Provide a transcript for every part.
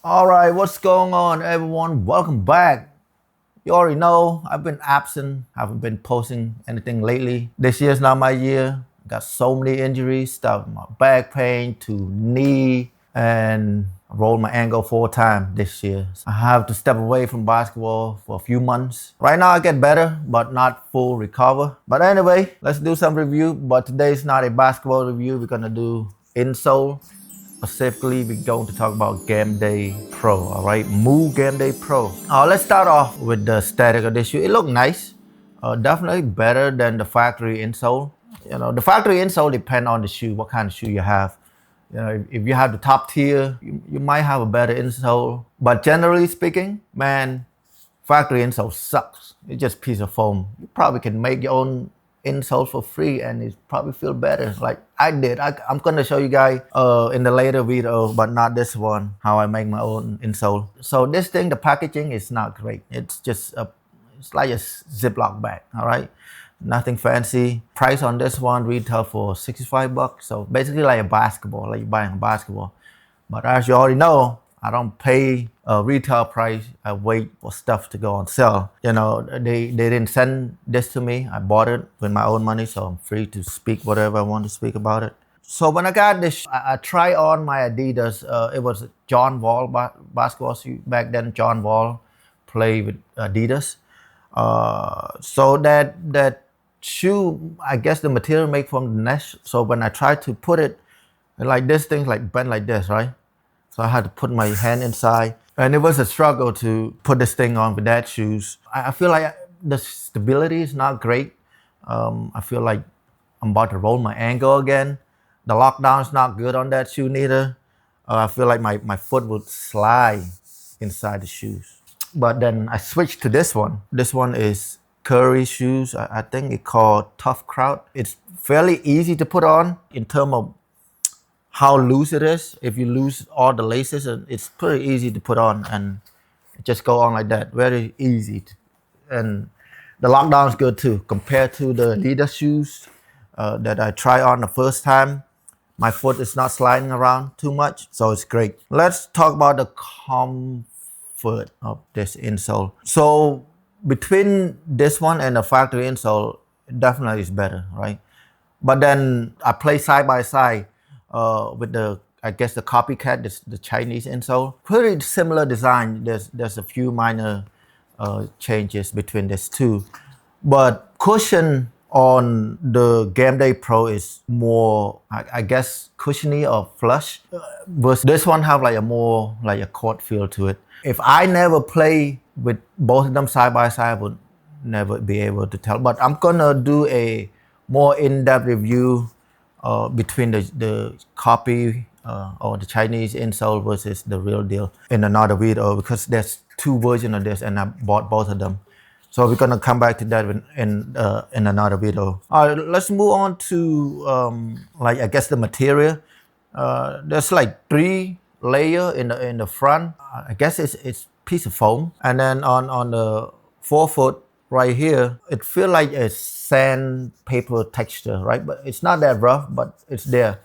Alright, what's going on everyone? Welcome back. You already know I've been absent, haven't been posting anything lately. This year's not my year. Got so many injuries, stuff my back pain to knee, and I rolled my ankle 4 times this year. I have to step away from basketball for a few months. Right now I get better, but not full recover. But anyway, let's do some review. But today's not a basketball review. We're gonna do Insole. Specifically, we're going to talk about Game Day Pro, all right? Move Game Day Pro. Let's start off with the static of this shoe. It looked nice. Definitely better than the factory insole. You know, the factory insole depends on the shoe, what kind of shoe you have. You know, if you have the top tier, you might have a better insole. But generally speaking, man, factory insole sucks. It's just a piece of foam. You probably can make your own insole for free and it probably feel better like I did. I'm gonna show you guys in the later video, but not this one, how I make my own insole. So this thing, the packaging is not great. It's just it's like a Ziploc bag, all right? Nothing fancy. Price on this one retail for $65. So basically like a basketball, like you're buying a basketball. But as you already know, I don't pay a retail price. I wait for stuff to go on sale. You know, they didn't send this to me. I bought it with my own money, so I'm free to speak whatever I want to speak about it. So when I got this, I tried on my Adidas. It was John Wall basketball shoe. Back then, John Wall played with Adidas. So that shoe, I guess the material made from the mesh. So when I tried to put it, like this thing like bent like this, right? So I had to put my hand inside. And it was a struggle to put this thing on with that shoes. I feel like the stability is not great. I feel like I'm about to roll my ankle again. The lockdown is not good on that shoe neither. I feel like my foot would slide inside the shoes. But then I switched to this one. This one is Curry shoes. I think it's called Tough Crowd. It's fairly easy to put on in terms of how loose it is. If you lose all the laces, it's pretty easy to put on and just go on like that. Very easy. And the lockdown is good too. Compared to the Adidas shoes that I tried on the first time, my foot is not sliding around too much, so it's great. Let's talk about the comfort of this insole. So between this one and the factory insole, it definitely is better, right? But then I play side by side with I guess the copycat, the Chinese insole. Pretty similar design. There's a few minor changes between these two, but cushion on the Game Day Pro is more, I guess, cushiony or flush. Versus this one have like a more like a court feel to it. If I never play with both of them side by side, I would never be able to tell. But I'm gonna do a more in-depth review between the copy or the Chinese insole versus the real deal in another video, because there's two versions of this and I bought both of them. So we're gonna come back to that in another video. All right, let's move on to like I guess the material. There's like 3 layers in the front. I guess it's piece of foam, and then on the forefoot right here, it feel like a sandpaper texture, right? But it's not that rough, but it's there.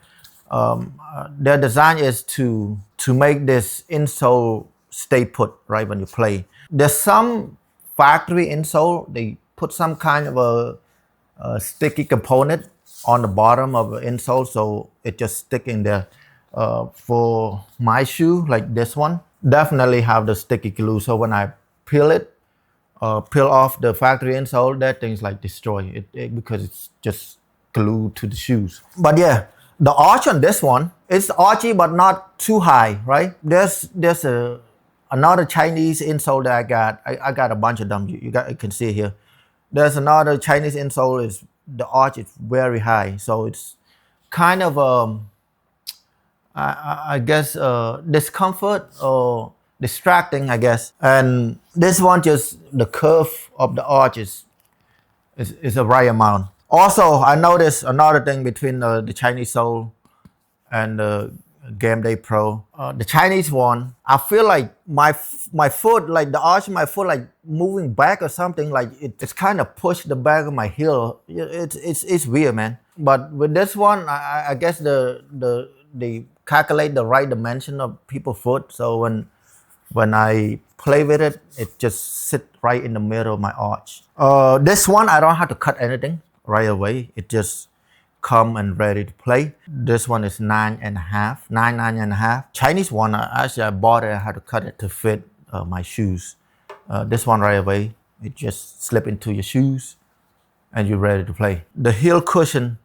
Their design is to make this insole stay put, right, when you play. There's some factory insole, they put some kind of a sticky component on the bottom of the insole, so it just stick in there. For my shoe, like this one, definitely have the sticky glue. So when I peel off the factory insole, that thing's like destroy it because it's just glued to the shoes. But yeah, the arch on this one, it's archy but not too high, right? There's another Chinese insole that I got. I got a bunch of them. You can see here. There's another Chinese insole. Is the arch is very high, so it's kind of I guess discomfort or distracting, I guess. And this one, just the curve of the arch is the right amount. Also, I noticed another thing between the Chinese sole and the Game Day Pro. The Chinese one, I feel like my foot, like the arch of my foot, like moving back or something. Like it's kind of pushed the back of my heel. It's weird, man. But with this one, I guess they calculate the right dimension of people's foot. So when When I play with it, it just sit right in the middle of my arch. This one, I don't have to cut anything right away. It just come and ready to play. This one is 9.5. Chinese one, actually I bought it, I had to cut it to fit my shoes. This one right away, it just slip into your shoes and you're ready to play. The heel cushion,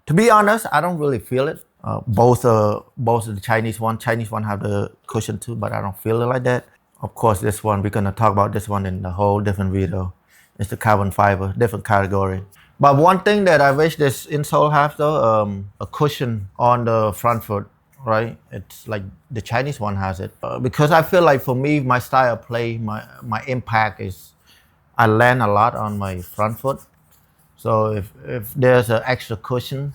to be honest, I don't really feel it. Both of the Chinese one have the cushion too, but I don't feel it like that. Of course, this one, we're gonna talk about this one in the whole different video. It's the carbon fiber, different category. But one thing that I wish this insole has though, a cushion on the front foot, right? It's like the Chinese one has it. Because I feel like for me, my style of play, my impact is, I land a lot on my front foot. So if there's an extra cushion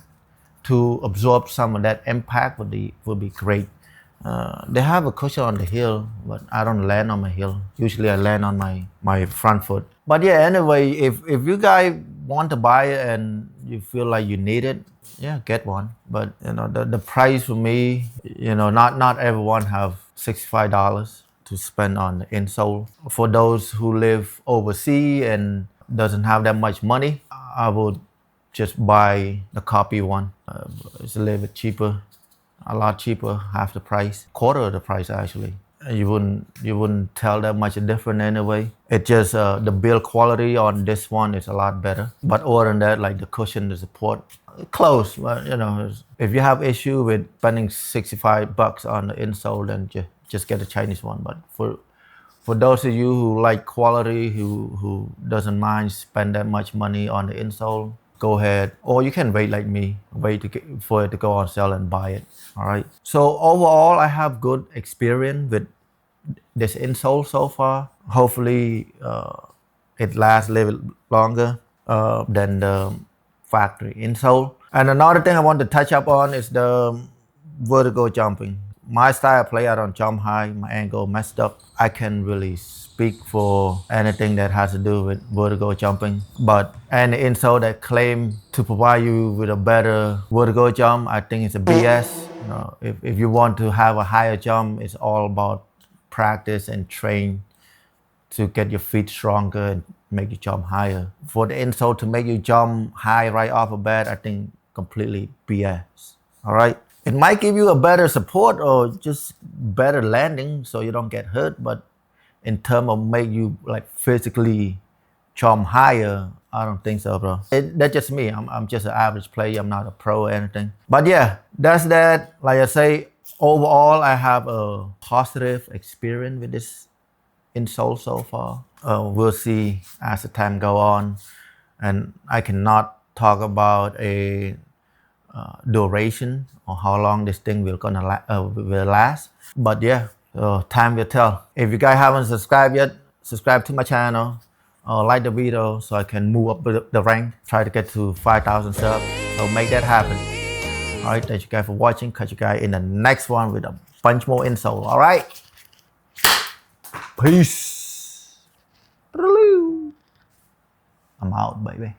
to absorb some of that impact would be great. They have a cushion on the heel, but I don't land on my heel. Usually I land on my front foot. But yeah, anyway, if you guys want to buy it and you feel like you need it, yeah, get one. But you know, the price for me, you know, not everyone have $65 to spend on the insole. For those who live overseas and doesn't have that much money, I would just buy the copy one. It's a little bit cheaper, a lot cheaper, half the price, quarter of the price actually. You wouldn't tell that much different anyway. It just the build quality on this one is a lot better. But other than that, like the cushion, the support, close. But you know, if you have issue with spending $65 on the insole, then just get a Chinese one. But for those of you who like quality, who doesn't mind spend that much money on the insole, go ahead. Or you can wait like me, wait for it to go on sale and buy it. All right. So overall, I have good experience with this insole so far. Hopefully, it lasts a little longer than the factory insole. And another thing I want to touch up on is the vertical jumping. My style of play, I don't jump high, my angle messed up. I can't really speak for anything that has to do with vertical jumping. But any insole that claim to provide you with a better vertical jump, I think it's a BS. You know, if you want to have a higher jump, it's all about practice and train to get your feet stronger and make you jump higher. For the insole to make you jump high right off the bat, I think completely BS. All right. It might give you a better support or just better landing so you don't get hurt, but in terms of make you like physically jump higher, I don't think so, bro. That's just me. I'm just an average player. I'm not a pro or anything. But yeah, that's that. Like I say, overall, I have a positive experience with this insole so far. We'll see as the time go on, and I cannot talk about a duration or how long this thing will last. But yeah, time will tell. If you guys haven't subscribed yet, subscribe to my channel. Like the video so I can move up the rank. Try to get to 5,000 subs. So make that happen. All right, thank you guys for watching. Catch you guys in the next one with a bunch more insole. All right. Peace. I'm out, baby.